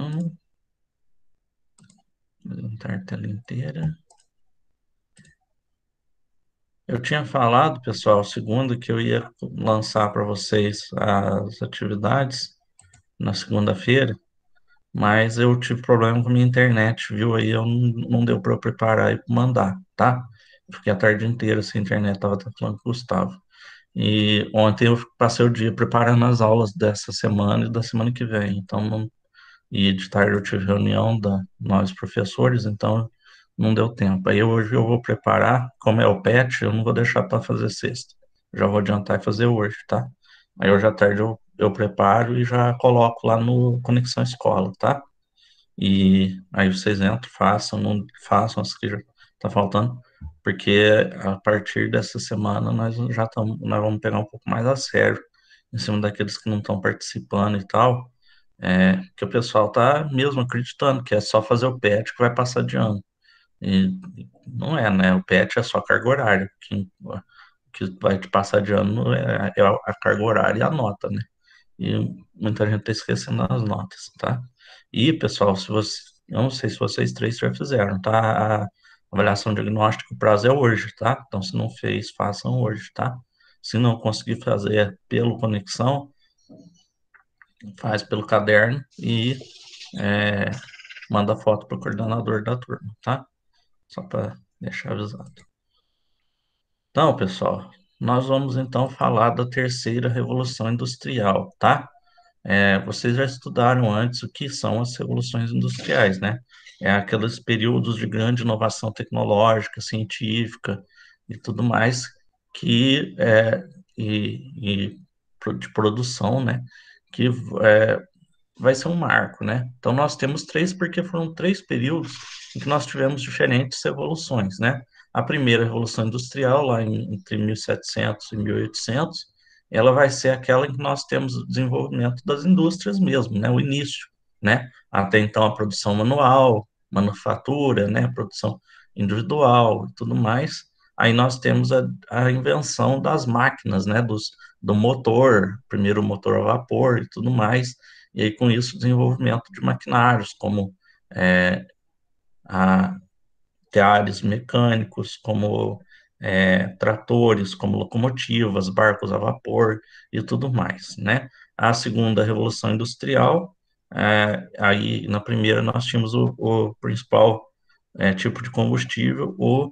carregando. Vou aumentar a tela inteira. Eu tinha falado, pessoal, segunda, que eu ia lançar para vocês as atividades na segunda-feira, mas eu tive problema com a minha internet, viu? Aí eu não deu para eu preparar e mandar, tá? Fiquei a tarde inteira sem internet, tava até falando com o Gustavo. E ontem eu passei o dia preparando as aulas dessa semana e da semana que vem, então e de tarde eu tive reunião da nós professores, então não deu tempo. Aí hoje eu vou preparar, como é o PET, eu não vou deixar para fazer sexta. Já vou adiantar e fazer hoje, tá? Aí hoje à tarde eu preparo e já coloco lá no Conexão Escola, tá? E aí vocês entram, façam, não façam as que já tá faltando, porque a partir dessa semana nós vamos pegar um pouco mais a sério em cima daqueles que não estão participando e tal, que o pessoal tá mesmo acreditando que é só fazer o PET que vai passar de ano. E não é, né? O PET é só carga horária. Que vai te passar de ano é a carga horária e a nota, né? E muita gente está esquecendo as notas, tá? E, pessoal, se você, eu não sei se vocês três já fizeram, tá? A avaliação diagnóstica, o prazo é hoje, tá? Então, se não fez, façam hoje, tá? Se não conseguir fazer pelo Conexão, faz pelo caderno e é, manda foto para o coordenador da turma, tá? Só para deixar avisado. Então, pessoal, nós vamos então falar da terceira revolução industrial, tá? Vocês já estudaram antes o que são as revoluções industriais, né? É aqueles períodos de grande inovação tecnológica, científica e tudo mais que de produção, né? Que é, vai ser um marco, né? Então nós temos três porque foram três períodos em que nós tivemos diferentes revoluções, né? A primeira revolução industrial lá entre 1700 e 1800, ela vai ser aquela em que nós temos o desenvolvimento das indústrias mesmo, né? O início, né? Até então a produção manual, manufatura, né? Produção individual e tudo mais. Aí nós temos a invenção das máquinas, né? Do motor, primeiro o motor a vapor e tudo mais, e aí com isso o desenvolvimento de maquinários como é, a, teares mecânicos, como tratores, como locomotivas, barcos a vapor e tudo mais, né? A segunda revolução industrial, aí na primeira nós tínhamos o principal tipo de combustível, o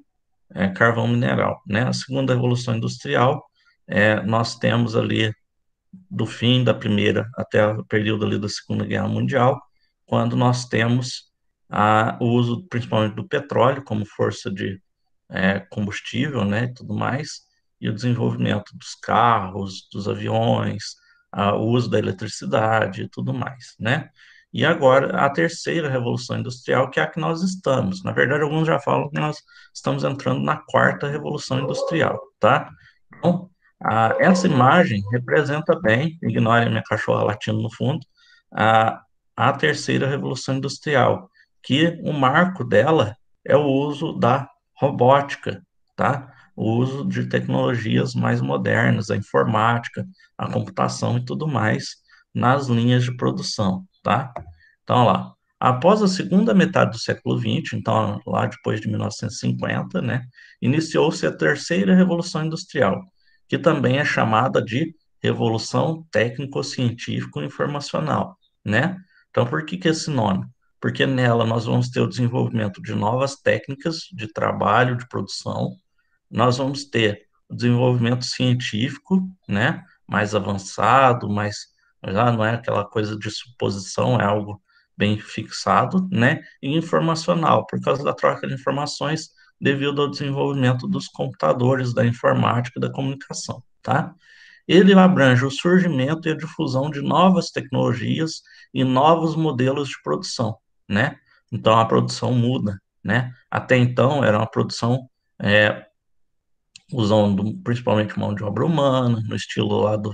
carvão mineral, né? A segunda revolução industrial, nós temos ali do fim da Primeira até o período ali da Segunda Guerra Mundial, quando nós temos o uso principalmente do petróleo como força de combustível, né, e tudo mais, e o desenvolvimento dos carros, dos aviões, o uso da eletricidade e tudo mais, né? E agora a terceira revolução industrial, que é a que nós estamos. Na verdade, alguns já falam que nós estamos entrando na quarta revolução industrial, tá? Então, essa imagem representa bem, ignore a minha cachorra latindo no fundo, a, a terceira revolução industrial, que o marco dela é o uso da robótica, tá? O uso de tecnologias mais modernas, a informática, a computação e tudo mais nas linhas de produção, tá? Então, lá, após a segunda metade do século XX, então lá depois de 1950, né, iniciou-se a terceira revolução industrial, que também é chamada de Revolução Técnico-Científico-Informacional, né? Então, por que que esse nome? Porque nela nós vamos ter o desenvolvimento de novas técnicas de trabalho, de produção, nós vamos ter o desenvolvimento científico, né, mais avançado, já não é aquela coisa de suposição, é algo bem fixado, né, e informacional, por causa da troca de informações devido ao desenvolvimento dos computadores, da informática e da comunicação, tá? Ele abrange o surgimento e a difusão de novas tecnologias e novos modelos de produção, né? Então a produção muda, né? Até então era uma produção é, usando principalmente mão de obra humana, no estilo lá do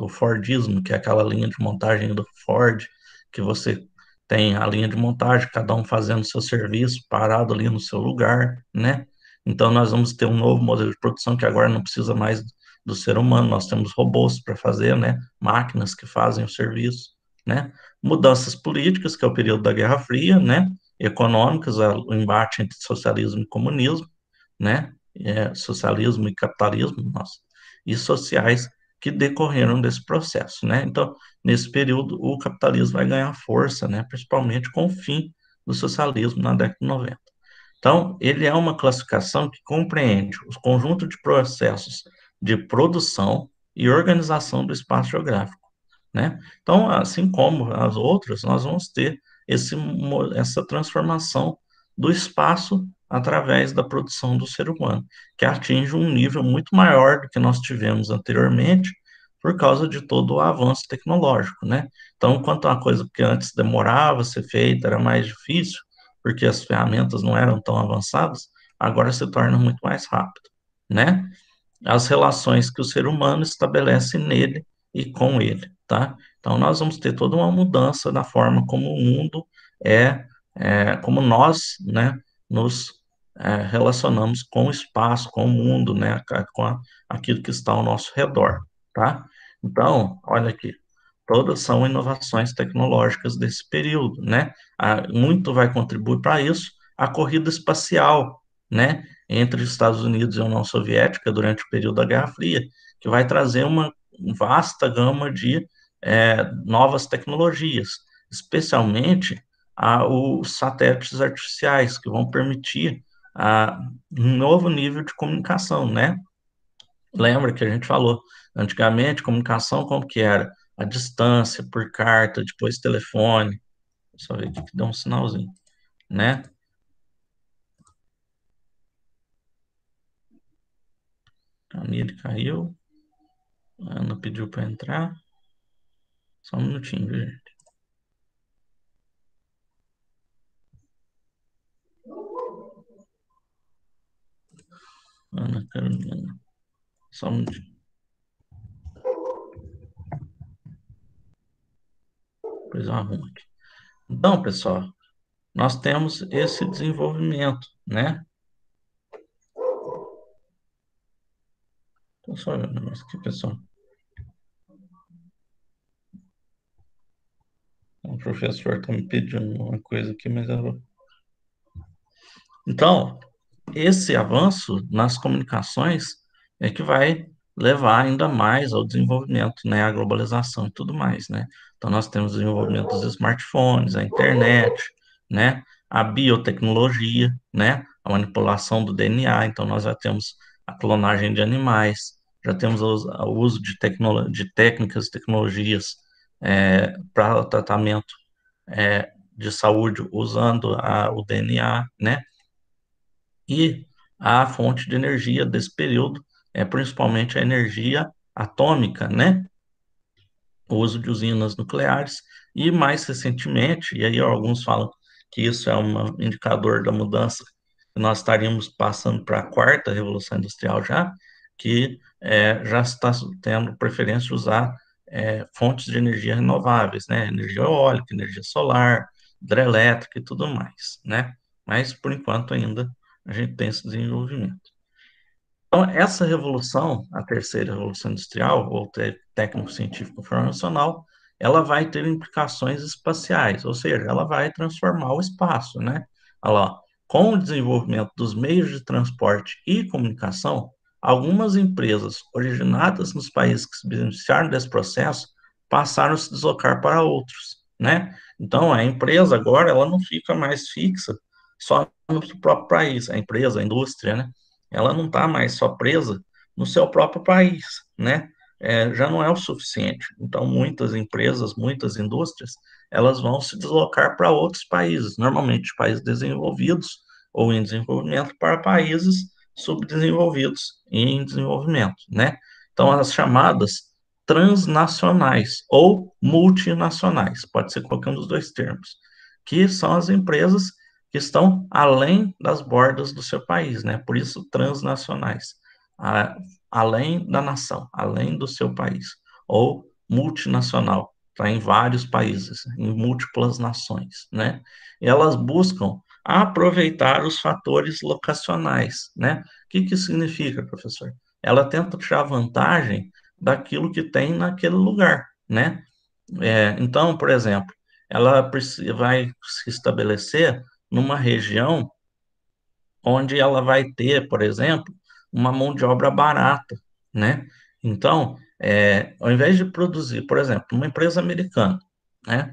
Fordismo, que é aquela linha de montagem do Ford, que você tem a linha de montagem, cada um fazendo seu serviço, parado ali no seu lugar, né? Então nós vamos ter um novo modelo de produção que agora não precisa mais do ser humano, nós temos robôs para fazer, né? Máquinas que fazem o serviço, né? Mudanças políticas, que é o período da Guerra Fria, né? Econômicas, o embate entre socialismo e comunismo, né? Socialismo e capitalismo, nossa, e sociais que decorreram desse processo, né? Então, nesse período, o capitalismo vai ganhar força, né? Principalmente com o fim do socialismo na década de 90. Então, ele é uma classificação que compreende os conjuntos de processos de produção e organização do espaço geográfico, né? Então, assim como as outras, nós vamos ter essa transformação do espaço através da produção do ser humano, que atinge um nível muito maior do que nós tivemos anteriormente, por causa de todo o avanço tecnológico, né? Então, enquanto uma coisa que antes demorava a ser feita, era mais difícil, porque as ferramentas não eram tão avançadas, agora se torna muito mais rápido, né? As relações que o ser humano estabelece nele e com ele, tá? Então, nós vamos ter toda uma mudança na forma como o mundo como nós, né, nos relacionamos com o espaço, com o mundo, né, aquilo que está ao nosso redor, tá? Então, olha aqui, todas são inovações tecnológicas desse período, né? Muito vai contribuir para isso a corrida espacial, né? Entre os Estados Unidos e a União Soviética durante o período da Guerra Fria, que vai trazer uma vasta gama de novas tecnologias, especialmente os satélites artificiais, que vão permitir um novo nível de comunicação, né? Lembra que a gente falou, antigamente, comunicação como que era? A distância, por carta, depois telefone, só ver aqui que dá um sinalzinho, né? A Miri caiu, a Ana pediu para entrar, só um minutinho, viu, gente? Ana Carolina, só um minutinho, depois eu arrumo aqui. Então, pessoal, nós temos esse desenvolvimento, né? Então, só ver um negócio aqui, pessoal. O professor está me pedindo uma coisa aqui, mas eu vou. Então, esse avanço nas comunicações é que vai levar ainda mais ao desenvolvimento, né, à globalização e tudo mais, né? Então, nós temos o desenvolvimento dos smartphones, a internet, né, a biotecnologia, né, a manipulação do DNA. Então, nós já temos a clonagem de animais, já temos o uso de técnicas e tecnologias para o tratamento de saúde usando o DNA, né? E a fonte de energia desse período é principalmente a energia atômica, né? O uso de usinas nucleares e mais recentemente, e aí alguns falam que isso é um indicador da mudança, que nós estaríamos passando para a quarta revolução industrial já, que já está tendo preferência de usar fontes de energia renováveis, né? Energia eólica, energia solar, hidrelétrica e tudo mais, né? Mas por enquanto ainda a gente tem esse desenvolvimento. Então, essa revolução, a terceira revolução industrial, ou técnico-científico informacional, ela vai ter implicações espaciais, ou seja, ela vai transformar o espaço, né? Olha lá, com o desenvolvimento dos meios de transporte e comunicação, algumas empresas originadas nos países que se beneficiaram desse processo passaram a se deslocar para outros, né? Então, a empresa agora, ela não fica mais fixa só no próprio país, a empresa, a indústria, né? Ela não está mais só presa no seu próprio país, né? Já não é o suficiente. Então, muitas empresas, muitas indústrias, elas vão se deslocar para outros países, normalmente países desenvolvidos ou em desenvolvimento, para países subdesenvolvidos e em desenvolvimento, né? Então, as chamadas transnacionais ou multinacionais, pode ser qualquer um dos dois termos, que são as empresas que estão além das bordas do seu país, né? Por isso, transnacionais, além da nação, além do seu país, ou multinacional, está em vários países, em múltiplas nações, né? E elas buscam aproveitar os fatores locacionais, né? O que que significa, professor? Ela tenta tirar vantagem daquilo que tem naquele lugar, né? Então, por exemplo, ela vai se estabelecer numa região onde ela vai ter, por exemplo, uma mão de obra barata, né? Então, ao invés de produzir, por exemplo, uma empresa americana, né?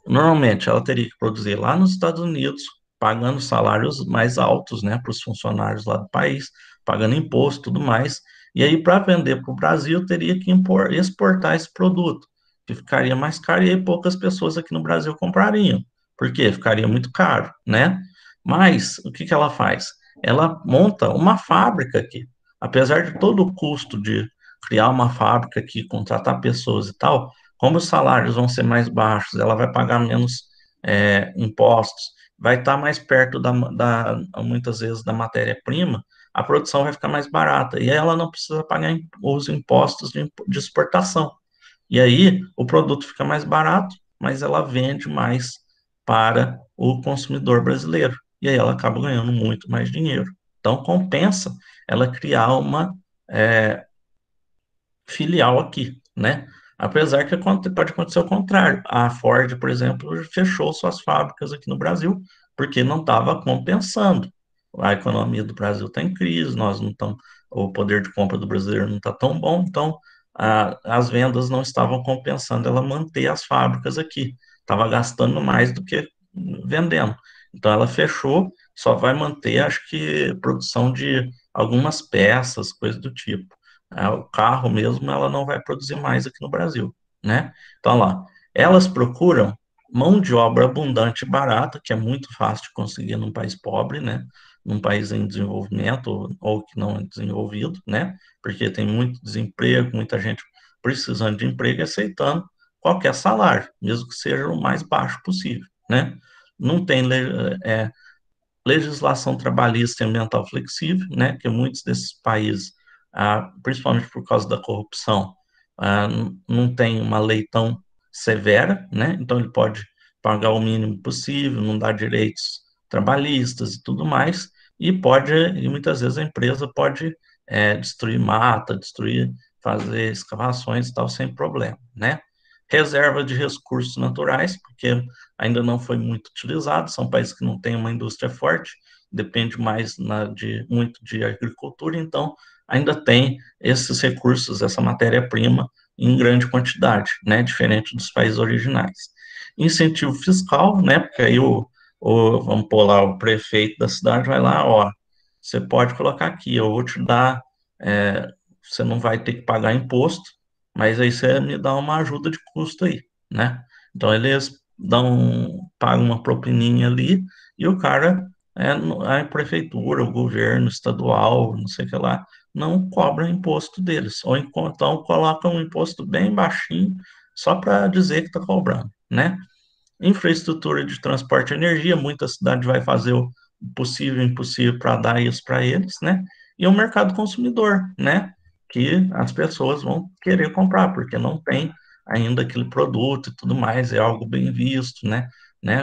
Normalmente ela teria que produzir lá nos Estados Unidos, pagando salários mais altos, né, para os funcionários lá do país, pagando imposto e tudo mais. E aí, para vender para o Brasil, teria que exportar esse produto, que ficaria mais caro e aí poucas pessoas aqui no Brasil comprariam. Por quê? Ficaria muito caro, né? Mas o que que ela faz? Ela monta uma fábrica aqui. Apesar de todo o custo de criar uma fábrica aqui, contratar pessoas e tal, como os salários vão ser mais baixos, ela vai pagar menos impostos, vai estar mais perto muitas vezes da matéria-prima, a produção vai ficar mais barata, e aí ela não precisa pagar os impostos de exportação. E aí o produto fica mais barato, mas ela vende mais para o consumidor brasileiro. E aí ela acaba ganhando muito mais dinheiro. Então compensa ela criar uma é, filial aqui, né? Apesar que pode acontecer o contrário. A Ford, por exemplo, fechou suas fábricas aqui no Brasil porque não estava compensando. A economia do Brasil está em crise, nós não estamos, o poder de compra do brasileiro não está tão bom, então as vendas não estavam compensando ela manter as fábricas aqui. Estava gastando mais do que vendendo. Então ela fechou, só vai manter, acho que, produção de algumas peças, coisas do tipo. O carro mesmo, ela não vai produzir mais aqui no Brasil, né? Então, lá, elas procuram mão de obra abundante e barata, que é muito fácil de conseguir num país pobre, né? Num país em desenvolvimento ou que não é desenvolvido, né? Porque tem muito desemprego, muita gente precisando de emprego e aceitando qualquer salário, mesmo que seja o mais baixo possível, né? Não tem legislação trabalhista e ambiental flexível, né, que muitos desses países, principalmente por causa da corrupção, não tem uma lei tão severa, né, então ele pode pagar o mínimo possível, não dar direitos trabalhistas e tudo mais, e muitas vezes a empresa pode destruir mata, fazer escavações e tal, sem problema, né. Reserva de recursos naturais, porque ainda não foi muito utilizado, são países que não têm uma indústria forte, depende mais muito de agricultura, então ainda tem esses recursos, essa matéria-prima em grande quantidade, né, diferente dos países originais. Incentivo fiscal, né, porque aí vamos pôr lá, o prefeito da cidade vai lá, ó, você pode colocar aqui, eu vou te dar, é, você não vai ter que pagar imposto, mas aí você me dá uma ajuda de custo aí, né? Então eles pagam uma propininha ali e o cara, a prefeitura, o governo estadual, não sei o que lá, não cobra imposto deles. Ou então coloca um imposto bem baixinho só para dizer que está cobrando, né? Infraestrutura de transporte e energia, muita cidade vai fazer o possível e impossível para dar isso para eles, né? E o mercado consumidor, né? Que as pessoas vão querer comprar, porque não tem ainda aquele produto e tudo mais, é algo bem visto, né?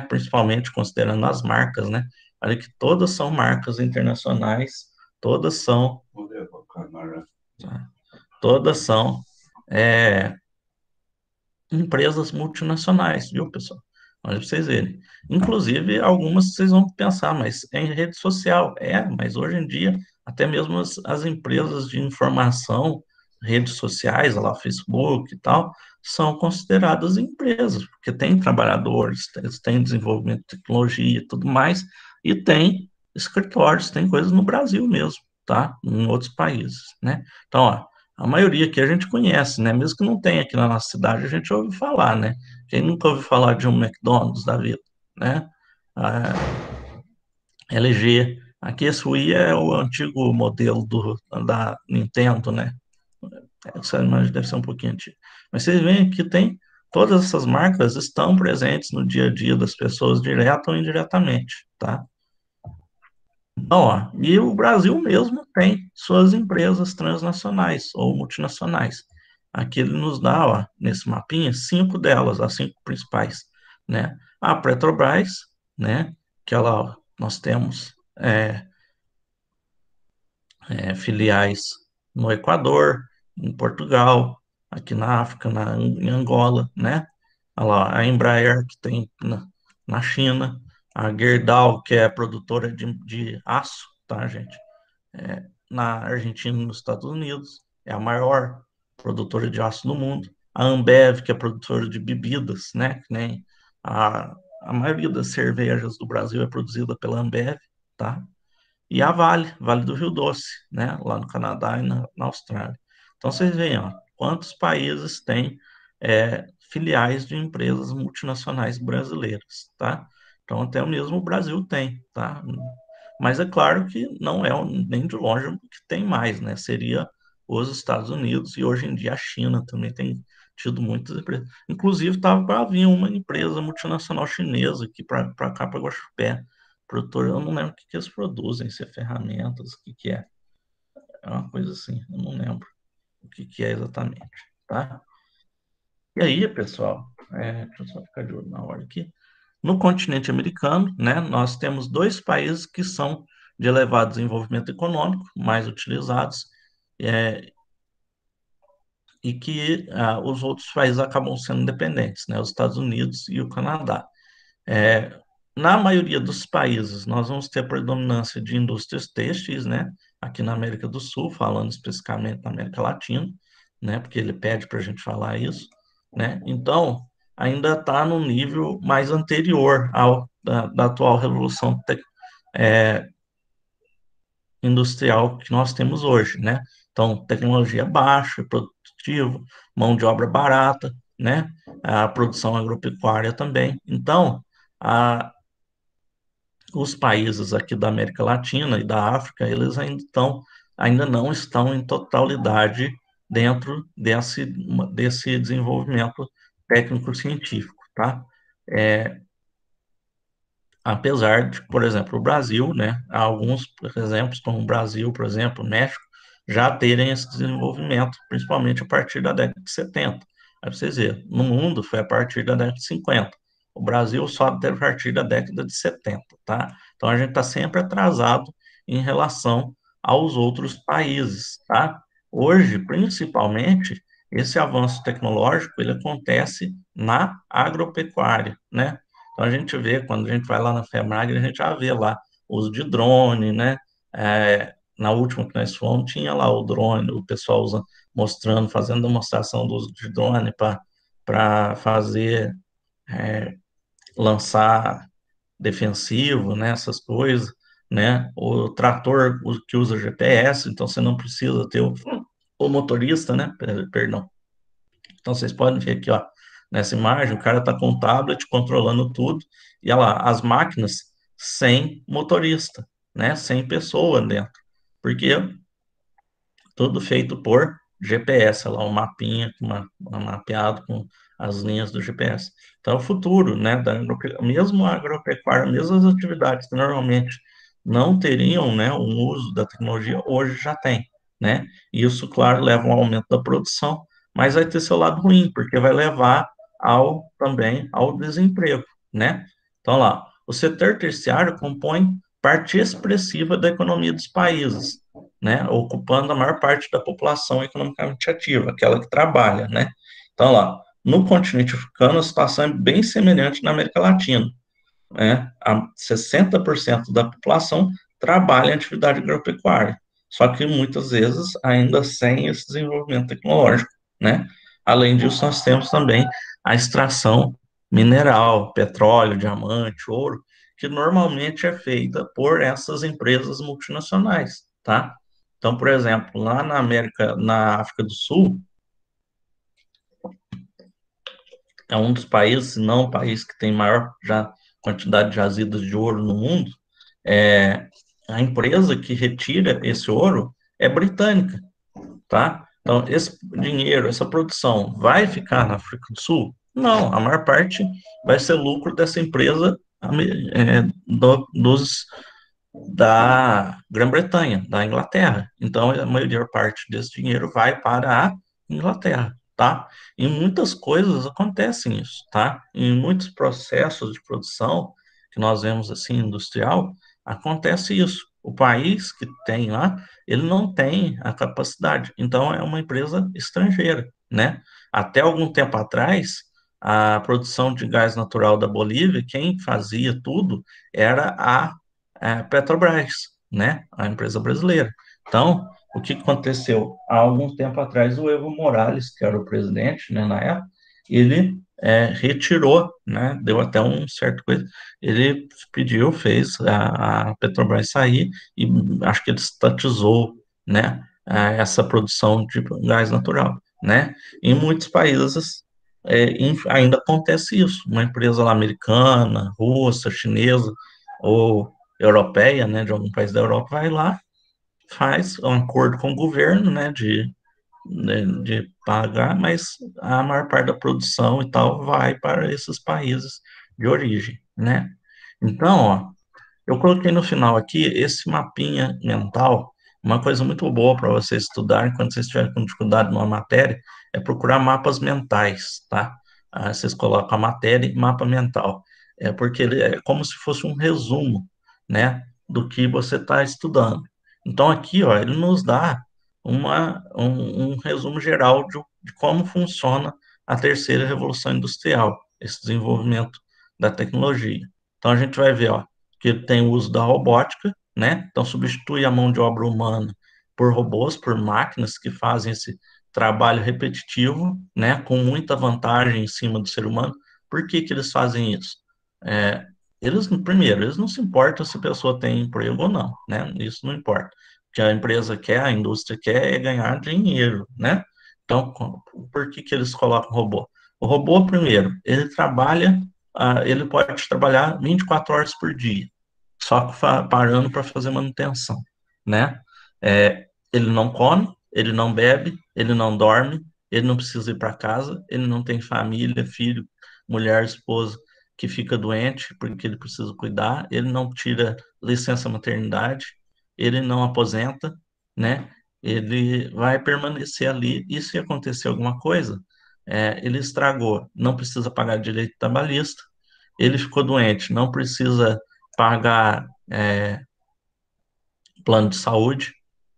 Principalmente considerando as marcas, né? Olha que todas são marcas internacionais, todas são, todas são é, empresas multinacionais, viu, pessoal? Olha para vocês verem. Inclusive, algumas vocês vão pensar, mas é em rede social. Mas hoje em dia, até mesmo as empresas de informação, redes sociais, olha lá, Facebook e tal, são consideradas empresas, porque tem trabalhadores, eles têm desenvolvimento de tecnologia e tudo mais, e tem escritórios, tem coisas no Brasil mesmo, tá? Em outros países, né? Então, ó, a maioria que a gente conhece, né? Mesmo que não tenha aqui na nossa cidade, a gente ouve falar, né? Quem nunca ouviu falar de um McDonald's da vida, né? A LG. Aqui esse Wii é o antigo modelo da Nintendo, né? Essa imagem deve ser um pouquinho antiga. Mas vocês veem que tem todas essas marcas estão presentes no dia a dia das pessoas, direta ou indiretamente, tá? Então, ó, e o Brasil mesmo tem suas empresas transnacionais ou multinacionais. Aqui ele nos dá, ó, nesse mapinha, cinco delas, as cinco principais, né? A Petrobras, né? Que ela, ó, nós temos filiais no Equador, em Portugal, aqui na África, em Angola, né? Olha lá, a Embraer, que tem na China, a Gerdau, que é produtora de aço, tá, gente? Na Argentina e nos Estados Unidos, é a maior produtora de aço do mundo. A Ambev, que é produtora de bebidas, né? Que nem a maioria das cervejas do Brasil é produzida pela Ambev, tá? E a Vale, Vale do Rio Doce, né? Lá no Canadá e na Austrália. Então vocês veem, ó, quantos países têm filiais de empresas multinacionais brasileiras, tá? Então até o mesmo Brasil tem, tá? Mas é claro que não é nem de longe o que tem mais, né? Seria os Estados Unidos e hoje em dia a China também tem tido muitas empresas. Inclusive estava para vir uma empresa multinacional chinesa aqui para cá, para Guaxupé. Produtor, eu não lembro o que, que eles produzem, se é ferramentas, o que, que é. É uma coisa assim, eu não lembro o que, que é exatamente, tá? E aí, pessoal, deixa eu só ficar de olho na hora aqui. No continente americano, né, nós temos dois países que são de elevado desenvolvimento econômico, mais utilizados, é, e que os outros países acabam sendo independentes, né, os Estados Unidos e o Canadá. É, na maioria dos países, nós vamos ter predominância de indústrias têxteis, né? Aqui na América do Sul, falando especificamente na América Latina, né? Porque ele pede para a gente falar isso, né? Então, ainda está no nível mais anterior da atual revolução industrial que nós temos hoje, né? Então, tecnologia baixa, produtivo, mão de obra barata, né? A produção agropecuária também. Então, a, os países aqui da América Latina e da África, eles ainda não estão em totalidade dentro desse desenvolvimento técnico-científico, tá? É, apesar de, por exemplo, o Brasil, né, há alguns exemplos, como o Brasil, por exemplo, o México, já terem esse desenvolvimento, principalmente a partir da década de 70. Aí vocês verem, no mundo foi a partir da década de 50. O Brasil só a partir da década de 70, tá? Então a gente está sempre atrasado em relação aos outros países, tá? Hoje, principalmente, esse avanço tecnológico, ele acontece na agropecuária, né? Então a gente vê, quando a gente vai lá na FEMAG, a gente já vê lá o uso de drone, né? Na última que nós fomos, tinha lá o drone, o pessoal mostrando, fazendo demonstração do uso de drone para fazer, lançar defensivo, né? Essas coisas, né? O trator que usa GPS, então você não precisa ter o motorista, né? Perdão. Então, vocês podem ver aqui, ó, nessa imagem, o cara está com o tablet controlando tudo, e olha lá, as máquinas sem motorista, né? Sem pessoa dentro. Porque tudo feito por GPS, olha lá, um mapinha, mapeado com as linhas do GPS. Então, é o futuro, né? Mesmo a agropecuária, mesmo as atividades que normalmente não teriam, né, um uso da tecnologia, hoje já tem, né? E isso, claro, leva a um aumento da produção, mas vai ter seu lado ruim, porque vai levar também ao desemprego, né? Então, lá, o setor terciário compõe parte expressiva da economia dos países, né, ocupando a maior parte da população economicamente ativa, aquela que trabalha, né? Então, lá, no continente africano, a situação é bem semelhante na América Latina, né? 60% da população trabalha em atividade agropecuária, só que muitas vezes ainda sem esse desenvolvimento tecnológico, né? Além disso, nós temos também a extração mineral, petróleo, diamante, ouro, que normalmente é feita por essas empresas multinacionais, tá? Então, por exemplo, lá na África do Sul, é um dos países, se não o país que tem maior quantidade de jazidas de ouro no mundo. É, a empresa que retira esse ouro é britânica, tá? Então, esse dinheiro, essa produção vai ficar na África do Sul? Não, a maior parte vai ser lucro dessa empresa da Grã-Bretanha, da Inglaterra. Então, a maior parte desse dinheiro vai para a Inglaterra, tá? Em muitas coisas acontecem isso, tá? Em muitos processos de produção que nós vemos assim industrial, acontece isso. O país que tem lá, ele não tem a capacidade. Então, é uma empresa estrangeira, né? Até algum tempo atrás, a produção de gás natural da Bolívia, quem fazia tudo era a Petrobras, né? A empresa brasileira. Então, o que aconteceu? Há algum tempo atrás, o Evo Morales, que era o presidente, né, na época, ele retirou, né? Deu até um certo coisa. Ele pediu, fez a Petrobras sair e acho que ele estatizou, né? Essa produção de gás natural, né? Em muitos países ainda acontece isso. Uma empresa lá americana, russa, chinesa ou europeia, né, de algum país da Europa, vai lá, faz um acordo com o governo, né, de pagar, mas a maior parte da produção e tal vai para esses países de origem, né? Então, ó, eu coloquei no final aqui esse mapinha mental, uma coisa muito boa para vocês estudarem quando vocês estiverem com dificuldade numa matéria, é procurar mapas mentais, tá? Vocês colocam a matéria e mapa mental, porque ele é como se fosse um resumo, né, do que você está estudando. Então aqui, ó, ele nos dá um resumo geral de como funciona a terceira revolução industrial, esse desenvolvimento da tecnologia. Então a gente vai ver, ó, que tem o uso da robótica, né? Então substitui a mão de obra humana por robôs, por máquinas que fazem esse trabalho repetitivo, né? Com muita vantagem em cima do ser humano. Por que que eles fazem isso? É, primeiro, eles não se importam se a pessoa tem emprego ou não, né? Isso não importa. O que a empresa quer, a indústria quer é ganhar dinheiro, né? Então, por que que eles colocam robô? O robô, primeiro, ele trabalha, ele pode trabalhar 24 horas por dia, só parando para fazer manutenção, né? Ele não come, ele não bebe, ele não dorme, ele não precisa ir para casa, ele não tem família, filho, mulher, esposa que fica doente porque ele precisa cuidar, ele não tira licença maternidade, ele não aposenta, né? Ele vai permanecer ali e se acontecer alguma coisa, ele estragou, não precisa pagar direito trabalhista, ele ficou doente, não precisa pagar plano de saúde,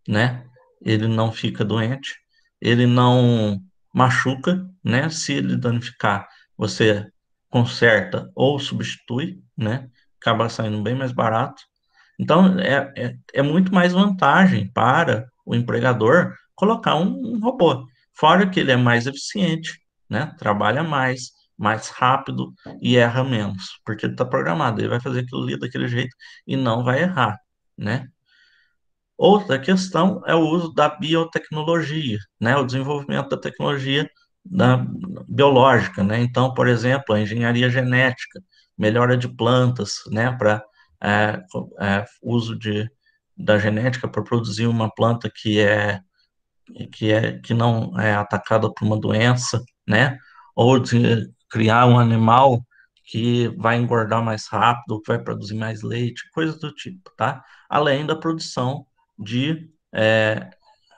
né? Ele não fica doente, ele não machuca, né? Se ele danificar, você conserta ou substitui, né? Acaba saindo bem mais barato. Então, é muito mais vantagem para o empregador colocar um robô. Fora que ele é mais eficiente, né? Trabalha mais, mais rápido e erra menos, porque ele está programado, ele vai fazer aquilo ali daquele jeito e não vai errar, né? Outra questão é o uso da biotecnologia, né? O desenvolvimento da tecnologia da, biológica, né? Então, por exemplo, a engenharia genética, melhora de plantas, né? Para uso da genética para produzir uma planta que não é atacada por uma doença, né? Ou de criar um animal que vai engordar mais rápido, que vai produzir mais leite, coisas do tipo, tá? Além da produção de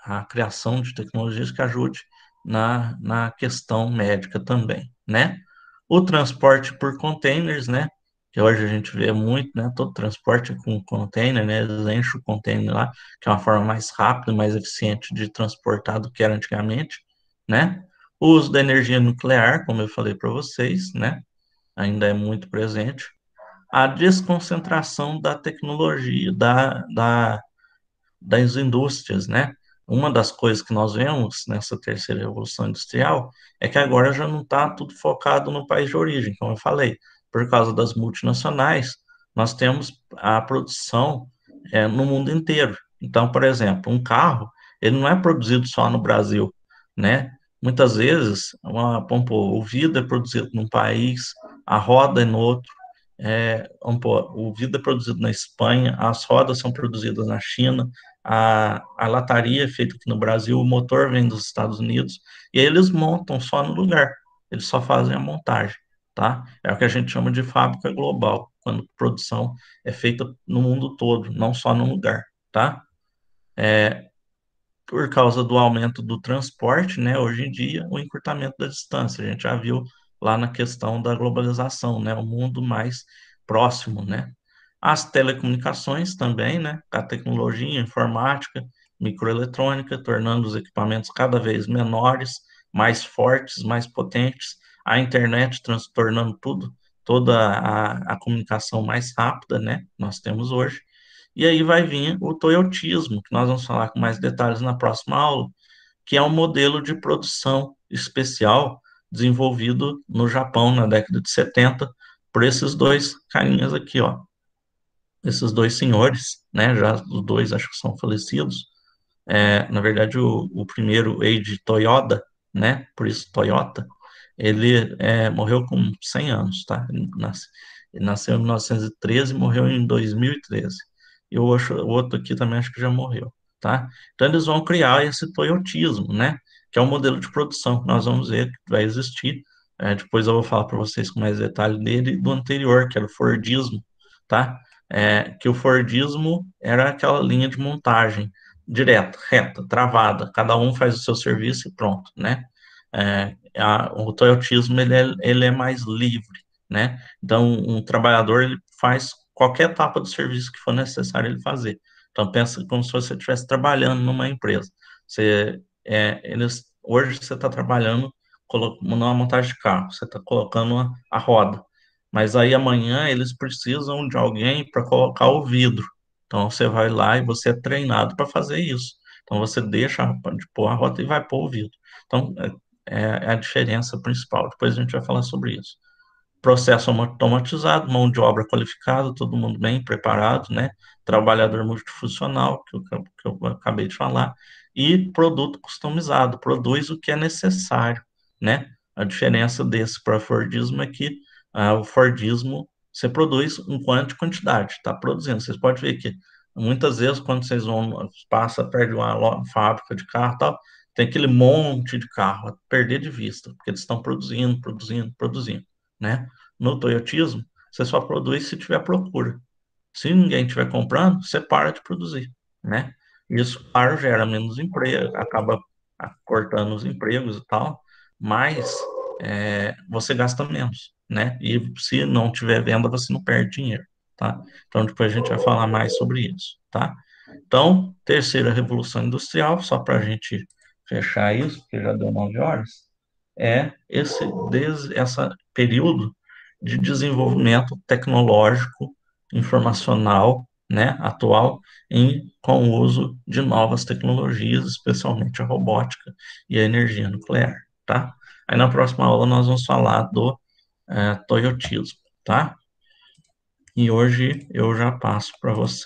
a criação de tecnologias que ajude na questão médica também, né? O transporte por containers, né? Que hoje a gente vê muito, né? Todo transporte com container, né? Eles enchem o container lá, que é uma forma mais rápida, mais eficiente de transportar do que era antigamente, né? O uso da energia nuclear, como eu falei para vocês, né? Ainda é muito presente. A desconcentração da tecnologia, das indústrias, né? Uma das coisas que nós vemos nessa terceira revolução industrial é que agora já não está tudo focado no país de origem, como eu falei, por causa das multinacionais, nós temos a produção no mundo inteiro. Então, por exemplo, um carro, ele não é produzido só no Brasil, né? Muitas vezes, vamos pôr, o vidro é produzido num país, a roda é no outro, vamos pôr, o vidro é produzido na Espanha, as rodas são produzidas na China, a lataria é feita aqui no Brasil, o motor vem dos Estados Unidos, e aí eles montam só no lugar, eles só fazem a montagem, tá? É o que a gente chama de fábrica global, quando a produção é feita no mundo todo, não só num lugar, tá? Por causa do aumento do transporte, né, hoje em dia, o encurtamento da distância, a gente já viu lá na questão da globalização, né, o mundo mais próximo, né? As telecomunicações também, né, a tecnologia, a informática, microeletrônica, tornando os equipamentos cada vez menores, mais fortes, mais potentes, a internet transtornando tudo, toda a comunicação mais rápida, né? Nós temos hoje. E aí vai vir o toyotismo, que nós vamos falar com mais detalhes na próxima aula, que é um modelo de produção especial desenvolvido no Japão na década de 70 por esses dois carinhas aqui, ó. Esses dois senhores, né? Já os dois acho que são falecidos. Na verdade, o primeiro, Eiji Toyoda, né? Por isso Toyota, ele morreu com 100 anos, tá? Ele nasceu em 1913 e morreu em 2013. E o outro aqui também acho que já morreu, tá? Então eles vão criar esse toyotismo, né? Que é um modelo de produção que nós vamos ver que vai existir. Depois eu vou falar para vocês com mais detalhe dele e do anterior, que era o Fordismo, tá? Que o Fordismo era aquela linha de montagem direta, reta, travada. Cada um faz o seu serviço e pronto, né? O toyotismo ele é mais livre, né? Então, um trabalhador ele faz qualquer etapa do serviço que for necessário ele fazer. Então, pensa como se você estivesse trabalhando numa empresa. Hoje você está trabalhando numa montagem de carro, você está colocando a roda, mas aí amanhã eles precisam de alguém para colocar o vidro. Então você vai lá e você é treinado para fazer isso. Então você deixa de pôr a roda e vai pôr o vidro. Então é a diferença principal. Depois a gente vai falar sobre isso. Processo automatizado, mão de obra qualificada, todo mundo bem preparado, né? Trabalhador multifuncional, que eu acabei de falar, e produto customizado, produz o que é necessário, né? A diferença desse para Fordismo é que o Fordismo você produz em quantidade, está produzindo. Vocês podem ver que muitas vezes quando vocês passa perto de uma fábrica de carro, tal, tem aquele monte de carro a perder de vista, porque eles estão produzindo, produzindo, produzindo, né? No toyotismo, você só produz se tiver procura. Se ninguém estiver comprando, você para de produzir, né? Isso, claro, gera menos emprego, acaba cortando os empregos e tal, mas você gasta menos, né? E se não tiver venda, você não perde dinheiro, tá? Então, depois a gente vai falar mais sobre isso, tá? Então, terceira revolução industrial, só para a gente fechar isso, porque já deu 9 horas, esse período de desenvolvimento tecnológico, informacional, né, atual, com o uso de novas tecnologias, especialmente a robótica e a energia nuclear, tá? Aí na próxima aula nós vamos falar do toyotismo, tá? E hoje eu já passo para você